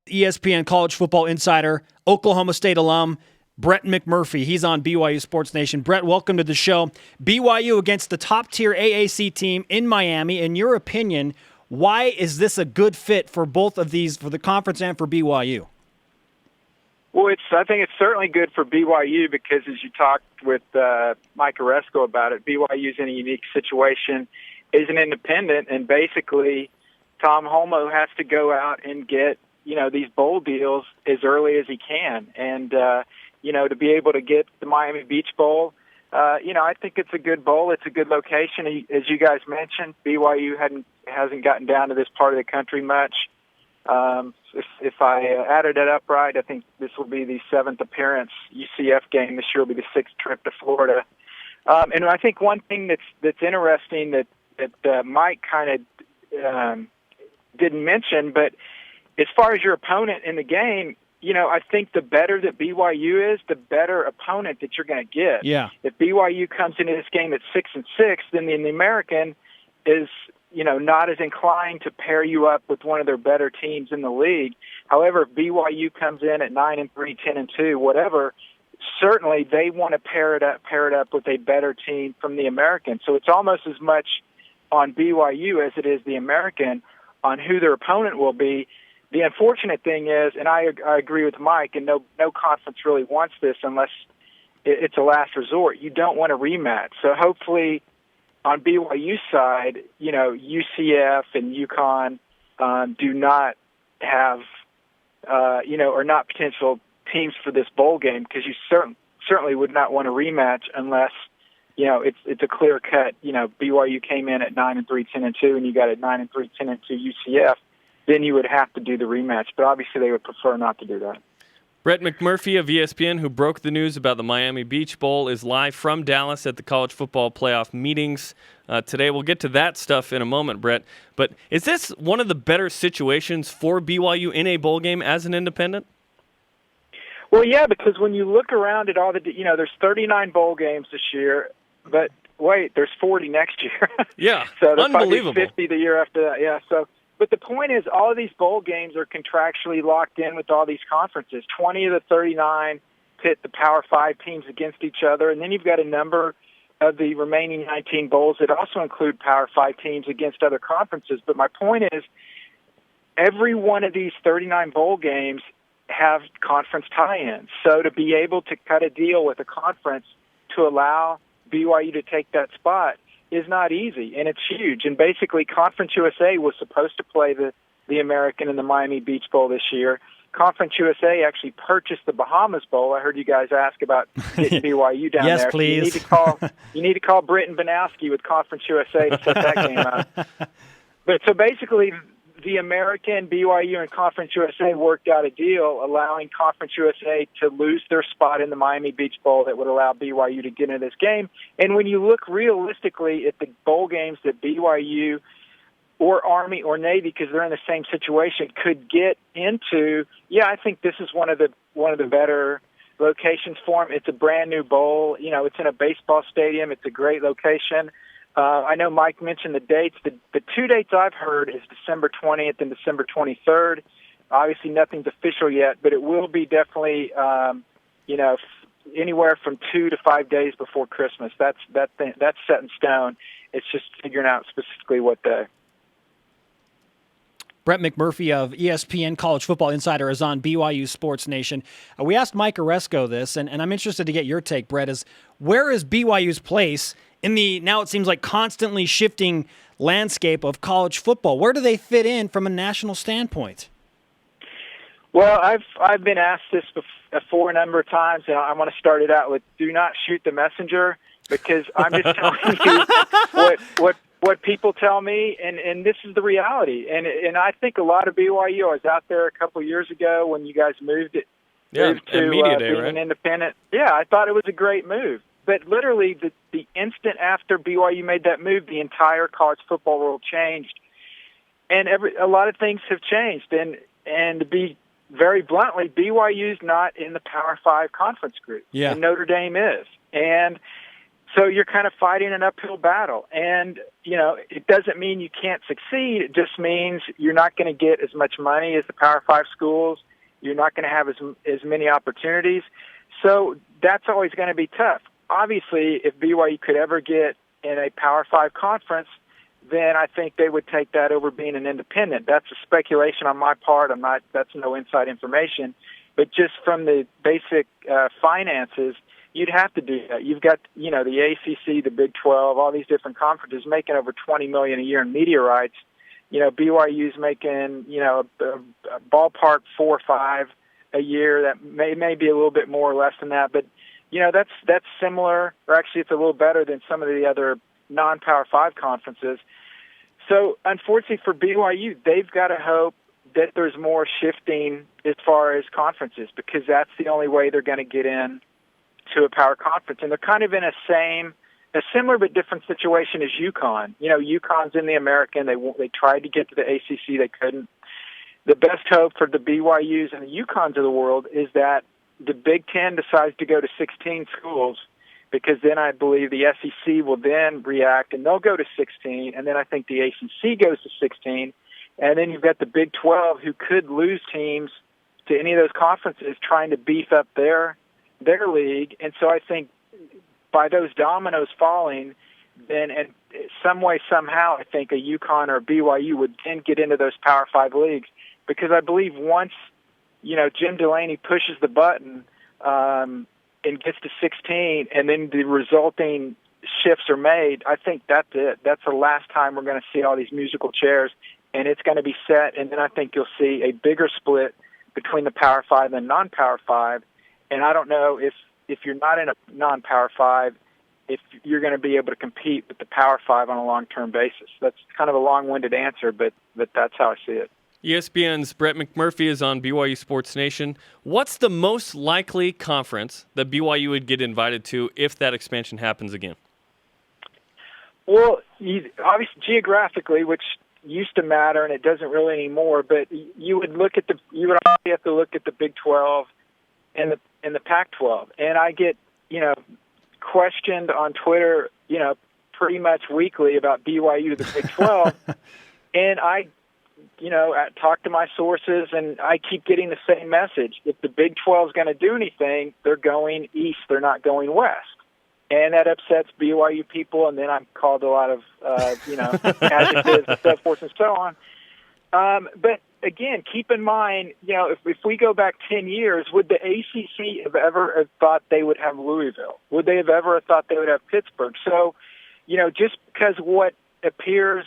ESPN college football insider, Oklahoma State alum, Brett McMurphy. He's on BYU Sports Nation. Brett, welcome to the show. BYU against the top-tier AAC team in Miami. In your opinion, why is this a good fit for both of these, for the conference and for BYU? Well, I think it's certainly good for BYU because, as you talked with Mike Oresco about it, BYU's in a unique situation, is an independent, and basically Tom Holmoe has to go out and get these bowl deals as early as he can. And, to be able to get the Miami Beach Bowl, I think it's a good bowl. It's a good location. As you guys mentioned, BYU hasn't gotten down to this part of the country much. If I added it up right, I think this will be the 7th appearance UCF game. This year will be the 6th trip to Florida. And I think one thing that's interesting that Mike kind of didn't mention, but as far as your opponent in the game, I think the better that BYU is, the better opponent that you're going to get. Yeah. If BYU comes into this game at 6-6, then the American is, not as inclined to pair you up with one of their better teams in the league. However, if BYU comes in at 9-3, 10-2, whatever, certainly they want to pair it up with a better team from the American. So it's almost as much on BYU as it is the American on who their opponent will be. The unfortunate thing is, and I agree with Mike, and no conference really wants this unless it's a last resort. You don't want a rematch. So hopefully on BYU's side, UCF and UConn do not have, are not potential teams for this bowl game, because you certainly would not want a rematch unless, it's a clear cut. BYU came in at 9-3, 10-2, and you got at 9-3, 10-2 UCF. Then you would have to do the rematch. But obviously they would prefer not to do that. Brett McMurphy of ESPN, who broke the news about the Miami Beach Bowl, is live from Dallas at the college football playoff meetings today. We'll get to that stuff in a moment, Brett. But is this one of the better situations for BYU in a bowl game as an independent? Well, yeah, because when you look around at all there's 39 bowl games this year, but wait, there's 40 next year. Yeah, so there's unbelievable. Probably 50 the year after that. Yeah, so. But the point is, all of these bowl games are contractually locked in with all these conferences. 20 of the 39 pit the Power 5 teams against each other, and then you've got a number of the remaining 19 bowls that also include Power 5 teams against other conferences. But my point is, every one of these 39 bowl games have conference tie-ins. So to be able to cut a deal with a conference to allow BYU to take that spot is not easy, and it's huge. And basically, Conference USA was supposed to play the American in the Miami Beach Bowl this year. Conference USA actually purchased the Bahamas Bowl. I heard you guys ask about getting BYU down yes, there. Yes, please. So you need to call Britton Banowski with Conference USA to set that game up. But so basically, the American, BYU, and Conference USA worked out a deal allowing Conference USA to lose their spot in the Miami Beach Bowl that would allow BYU to get into this game. And when you look realistically at the bowl games that BYU or Army or Navy, because they're in the same situation, could get into, I think this is one of the better locations for them. It's a brand new bowl. It's in a baseball stadium. It's a great location. I know Mike mentioned the dates. The two dates I've heard is December 20th and December 23rd. Obviously, nothing's official yet, but it will be definitely, anywhere from 2 to 5 days before Christmas. That's set in stone. It's just figuring out specifically what day. Brett McMurphy of ESPN College Football Insider is on BYU Sports Nation. We asked Mike Oresco this, and I'm interested to get your take, Brett, is where is BYU's place in the, now it seems like, constantly shifting landscape of college football? Where do they fit in from a national standpoint? Well, I've been asked this before a number of times, and I want to start it out with, do not shoot the messenger, because I'm just telling you what people tell me, and this is the reality. And I think a lot of BYU, I was out there a couple of years ago when you guys moved to Media Day, being right? an independent. Yeah, I thought it was a great move. But literally, the instant after BYU made that move, the entire college football world changed, and a lot of things have changed. And to be very bluntly, BYU's not in the Power 5 conference group, yeah. and Notre Dame is. And So you're kind of fighting an uphill battle. And, it doesn't mean you can't succeed. It just means you're not going to get as much money as the Power 5 schools. You're not going to have as many opportunities. So that's always going to be tough. Obviously, if BYU could ever get in a Power 5 conference, then I think they would take that over being an independent. That's a speculation on my part. That's no inside information. But just from the basic finances, you'd have to do that. You've got, the ACC, the Big 12, all these different conferences making over $20 million a year in media rights. BYU's making, a ballpark 4 or 5 a year. That may be a little bit more or less than that, but that's similar, or actually it's a little better than some of the other non-Power 5 conferences. So unfortunately for BYU, they've got to hope that there's more shifting as far as conferences, because that's the only way they're going to get in to a power conference. And they're kind of in a similar but different situation as UConn. UConn's in the American. They tried to get to the ACC. They couldn't. The best hope for the BYUs and the UConns of the world is that the Big Ten decides to go to 16 schools, because then I believe the SEC will then react, and they'll go to 16, and then I think the ACC goes to 16, and then you've got the Big 12 who could lose teams to any of those conferences trying to beef up their league. And so I think by those dominoes falling, then in some way, somehow, I think a UConn or a BYU would then get into those Power 5 leagues, because I believe once, Jim Delaney pushes the button and gets to 16, and then the resulting shifts are made, I think that's it. That's the last time we're going to see all these musical chairs, and it's going to be set, and then I think you'll see a bigger split between the Power 5 and non-Power 5. And I don't know if you're not in a non-Power 5, if you're going to be able to compete with the Power 5 on a long-term basis. That's kind of a long-winded answer, but that's how I see it. ESPN's Brett McMurphy is on BYU Sports Nation. What's the most likely conference that BYU would get invited to if that expansion happens again? Well, obviously geographically, which used to matter and it doesn't really anymore, but you would obviously have to look at the Big 12 and the Pac-12. And I get, questioned on Twitter, pretty much weekly about BYU to the Big 12. And I talk to my sources, and I keep getting the same message. If the Big 12 is going to do anything, they're going east. They're not going west. And that upsets BYU people, and then I'm called a lot of, adjectives and so forth and so on. But again, keep in mind, if we go back 10 years, would the ACC have ever thought they would have Louisville? Would they have ever thought they would have Pittsburgh? So, just because what appears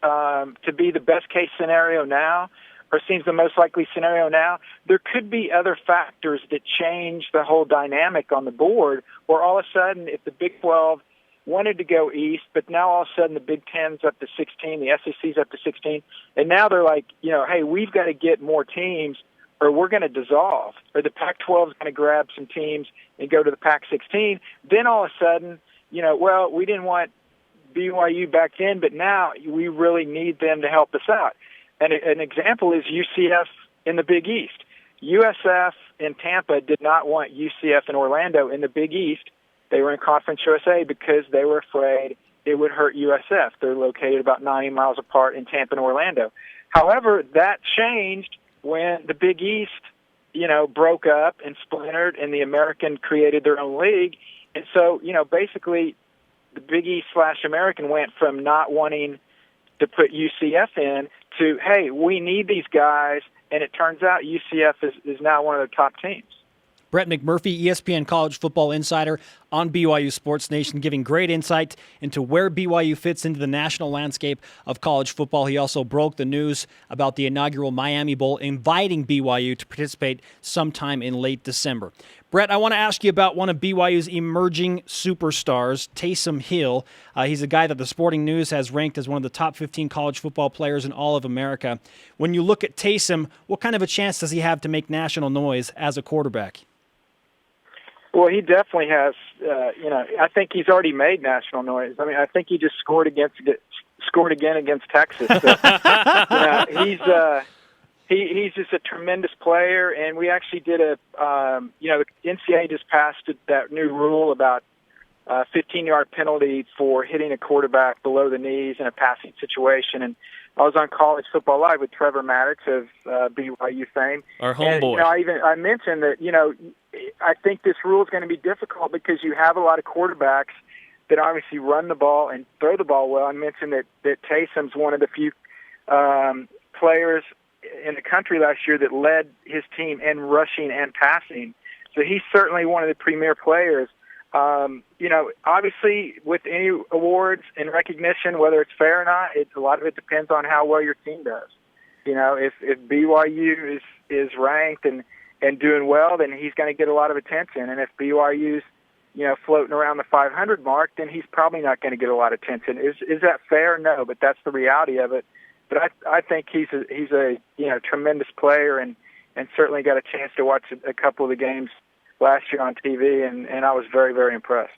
to be the best case scenario now, or seems the most likely scenario now, there could be other factors that change the whole dynamic on the board, where all of a sudden, if the Big 12 wanted to go east, but now all of a sudden the Big 10's up to 16, the SEC's up to 16, and now they're like, hey, we've got to get more teams or we're going to dissolve, or the Pac-12 is going to grab some teams and go to the Pac-16, then all of a sudden, well, we didn't want BYU back then, but now we really need them to help us out. And an example is UCF in the Big East. USF in Tampa did not want UCF in Orlando in the Big East. They were in Conference USA because they were afraid it would hurt USF. They're located about 90 miles apart in Tampa and Orlando. However, that changed when the Big East, broke up and splintered, and the American created their own league. And so, basically, the Big East / American went from not wanting to put UCF in to, hey, we need these guys, and it turns out UCF is now one of the top teams. Brett McMurphy, ESPN College Football Insider on BYU Sports Nation, giving great insight into where BYU fits into the national landscape of college football. He also broke the news about the inaugural Miami Bowl, inviting BYU to participate sometime in late December. Brett, I want to ask you about one of BYU's emerging superstars, Taysom Hill. He's a guy that the Sporting News has ranked as one of the top 15 college football players in all of America. When you look at Taysom, what kind of a chance does he have to make national noise as a quarterback? Well, he definitely has. I think he's already made national noise. I mean, I think he just scored again against Texas. So, he's just a tremendous player, and we actually did the NCAA just passed that new rule about 15-yard penalty for hitting a quarterback below the knees in a passing situation. And I was on College Football Live with Trevor Maddox of BYU fame. Our homeboy. And, I mentioned that, I think this rule is going to be difficult because you have a lot of quarterbacks that obviously run the ball and throw the ball well. I mentioned that Taysom's one of the few players in the country last year that led his team in rushing and passing. So he's certainly one of the premier players. Obviously with any awards and recognition, whether it's fair or not, a lot of it depends on how well your team does. If BYU is ranked and doing well, then he's going to get a lot of attention. And if BYU's, floating around the 500 mark, then he's probably not going to get a lot of attention. Is that fair? No, but that's the reality of it. But I think he's a tremendous player and certainly got a chance to watch a couple of the games last year on TV, and I was very, very impressed.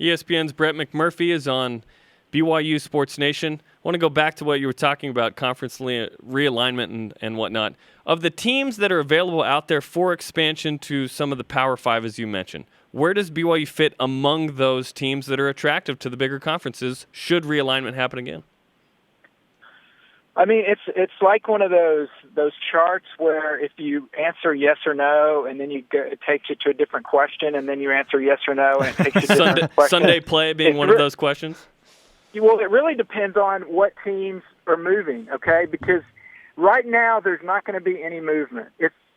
ESPN's Brett McMurphy is on BYU Sports Nation. I want to go back to what you were talking about, conference realignment and whatnot. Of the teams that are available out there for expansion to some of the Power Five, as you mentioned, where does BYU fit among those teams that are attractive to the bigger conferences should realignment happen again? I mean, it's like one of those charts where if you answer yes or no, and then it takes you to a different question, and then you answer yes or no, and it takes you to a different question. Sunday play being one of those questions? Well, it really depends on what teams are moving, okay? Because right now there's not going to be any movement.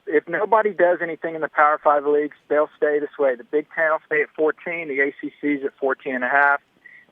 If nobody does anything in the Power 5 leagues, they'll stay this way. The Big Ten will stay at 14, the ACC's at 14.5.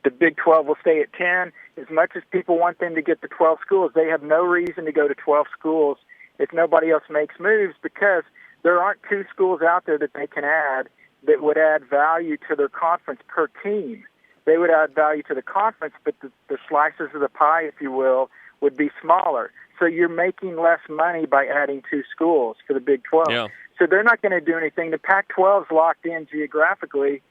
The Big 12 will stay at 10. As much as people want them to get to 12 schools, they have no reason to go to 12 schools if nobody else makes moves, because there aren't two schools out there that they can add that would add value to their conference per team. They would add value to the conference, but the slices of the pie, if you will, would be smaller. So you're making less money by adding two schools for the Big 12. Yeah. So they're not going to do anything. The Pac-12 is locked in geographically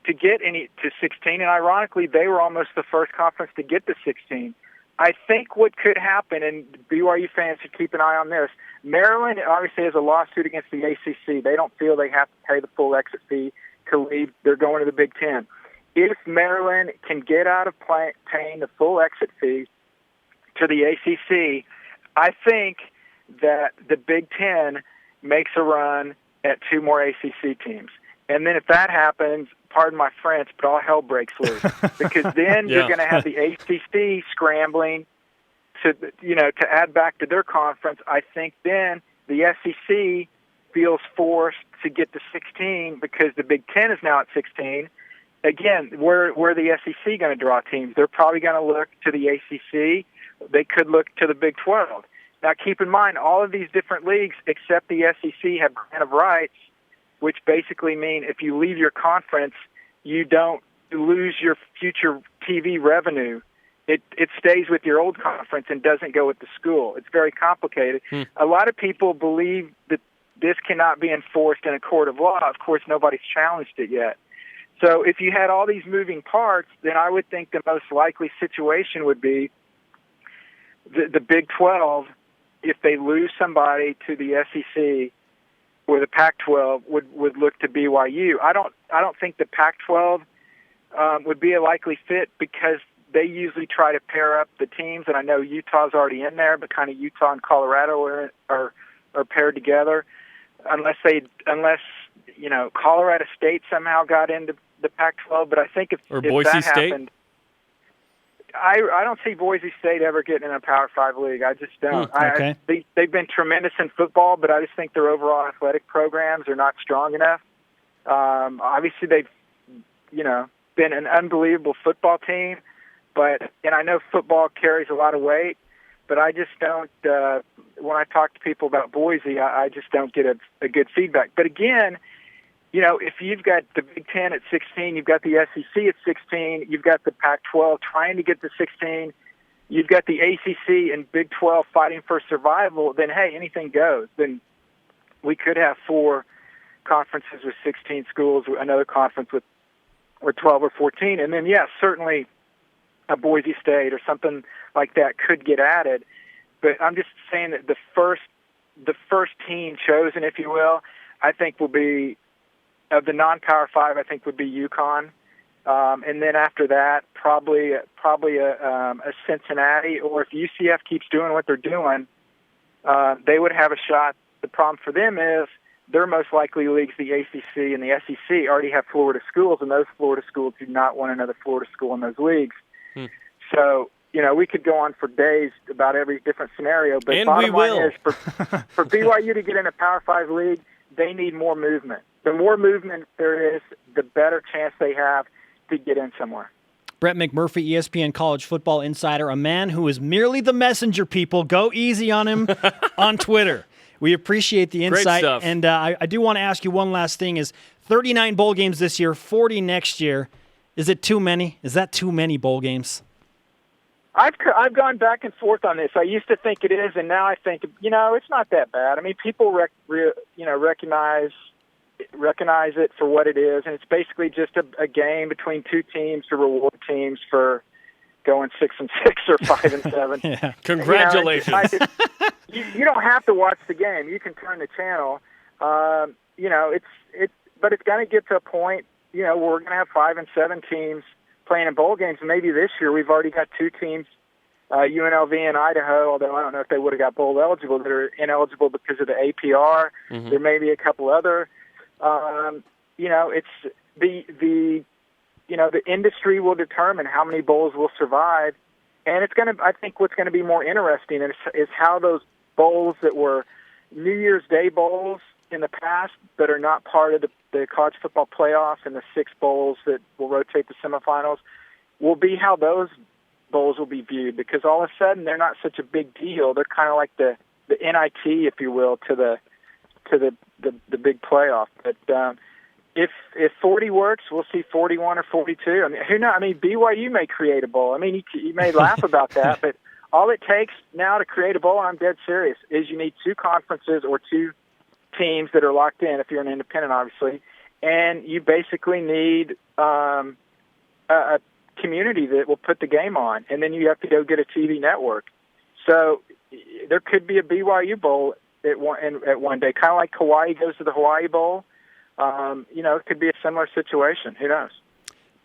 to get to 16, and ironically, they were almost the first conference to get to 16. I think what could happen, and BYU fans should keep an eye on this, Maryland obviously has a lawsuit against the ACC. They don't feel they have to pay the full exit fee to leave. They're going to the Big Ten. If Maryland can get out of paying the full exit fee to the ACC, I think that the Big Ten makes a run at two more ACC teams. And then if that happens, pardon my French, but all hell breaks loose. Because then you're going to have the ACC scrambling to add back to their conference. I think then the SEC feels forced to get to 16 because the Big Ten is now at 16. Again, where the SEC going to draw teams? They're probably going to look to the ACC. They could look to the Big 12. Now, keep in mind, all of these different leagues, except the SEC, have grant of rights, which basically mean if you leave your conference, you don't lose your future TV revenue. It stays with your old conference and doesn't go with the school. It's very complicated. A lot of people believe that this cannot be enforced in a court of law. Of course, nobody's challenged it yet. So if you had all these moving parts, then I would think the most likely situation would be the Big 12, if they lose somebody to the SEC or the Pac-12, would look to BYU. I don't think the Pac-12 would be a likely fit because they usually try to pair up the teams, and I know Utah's already in there, but kind of Utah and Colorado are paired together, unless Colorado State somehow got into the Pac-12. But I think if Boise that State happened, I don't see Boise State ever getting in a Power 5 league. I just don't. Okay. They've been tremendous in football, but I just think their overall athletic programs are not strong enough. Obviously, they've been an unbelievable football team, and I know football carries a lot of weight, but I just don't. When I talk to people about Boise, I just don't get a good feedback. But again, if you've got the Big Ten at 16, you've got the SEC at 16, you've got the Pac-12 trying to get to 16, you've got the ACC and Big 12 fighting for survival, then, hey, anything goes. Then we could have 4 conferences with 16 schools, another conference with 12 or 14, and then, certainly a Boise State or something like that could get added. But I'm just saying that the first team chosen, if you will, I think will be, of the non-Power 5, I think would be UConn. And then after that, probably a Cincinnati, or if UCF keeps doing what they're doing, they would have a shot. The problem for them is their most likely leagues, the ACC and the SEC, already have Florida schools, and those Florida schools do not want another Florida school in those leagues. So, we could go on for days about every different scenario, but bottom line is for BYU to get in a Power 5 league, they need more movement. The more movement there is, the better chance they have to get in somewhere. Brett McMurphy, ESPN college football insider, a man who is merely the messenger, people. Go easy on him on Twitter. We appreciate the insight. Great stuff. And I do want to ask you one last thing is 39 bowl games this year, 40 next year. Is it too many? Is that too many bowl games? I've gone back and forth on this. I used to think it is, and now I think, it's not that bad. I mean, people recognize it for what it is, and it's basically just a game between two teams to reward teams for going 6-6 or 5-7. Yeah. Congratulations. You don't have to watch the game. You can turn the channel. But it's going to get to a point, where we're going to have 5 and 7 teams playing in bowl games. Maybe this year we've already got 2 teams, UNLV and Idaho, although I don't know if they would have got bowl eligible, that are ineligible because of the APR. Mm-hmm. There may be a couple other. It's the industry will determine how many bowls will survive, and I think what's going to be more interesting is how those bowls that were New Year's Day bowls in the past that are not part of the college football playoffs and the 6 bowls that will rotate the semifinals will be how those bowls will be viewed, because all of a sudden they're not such a big deal. They're kind of like the NIT, if you will, to the big playoff. But if 40 works, we'll see 41 or 42. I mean, who knows? I mean, BYU may create a bowl. I mean, you may laugh about that, but all it takes now to create a bowl, and I'm dead serious, is you need 2 conferences or 2 teams that are locked in, if you're an independent, obviously, and you basically need a community that will put the game on, and then you have to go get a TV network. So there could be a BYU bowl at one day, kind of like Hawaii goes to the Hawaii Bowl. It could be a similar situation. Who knows?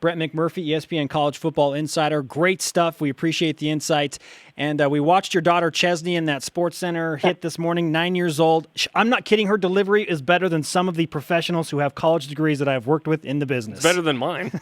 Brett McMurphy, ESPN college football insider. Great stuff. We appreciate the insights. And we watched your daughter Chesney in that Sports Center hit this morning, 9 years old. I'm not kidding. Her delivery is better than some of the professionals who have college degrees that I've worked with in the business. Better than mine.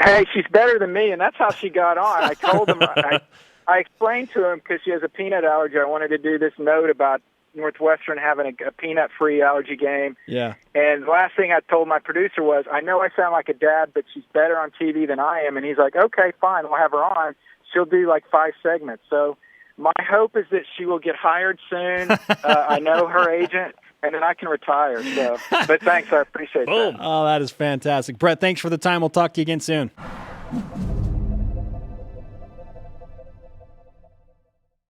Hey, she's better than me, and that's how she got on. I told him, I explained to him, because she has a peanut allergy, I wanted to do this note about Northwestern having a peanut-free allergy game. Yeah. And the last thing I told my producer was, I know I sound like a dad, but she's better on TV than I am. And he's like, okay, fine, we'll have her on. She'll do like 5 segments. So my hope is that she will get hired soon. I know her agent, and then I can retire. So, but thanks, I appreciate that. Oh, that is fantastic. Brett, thanks for the time. We'll talk to you again soon.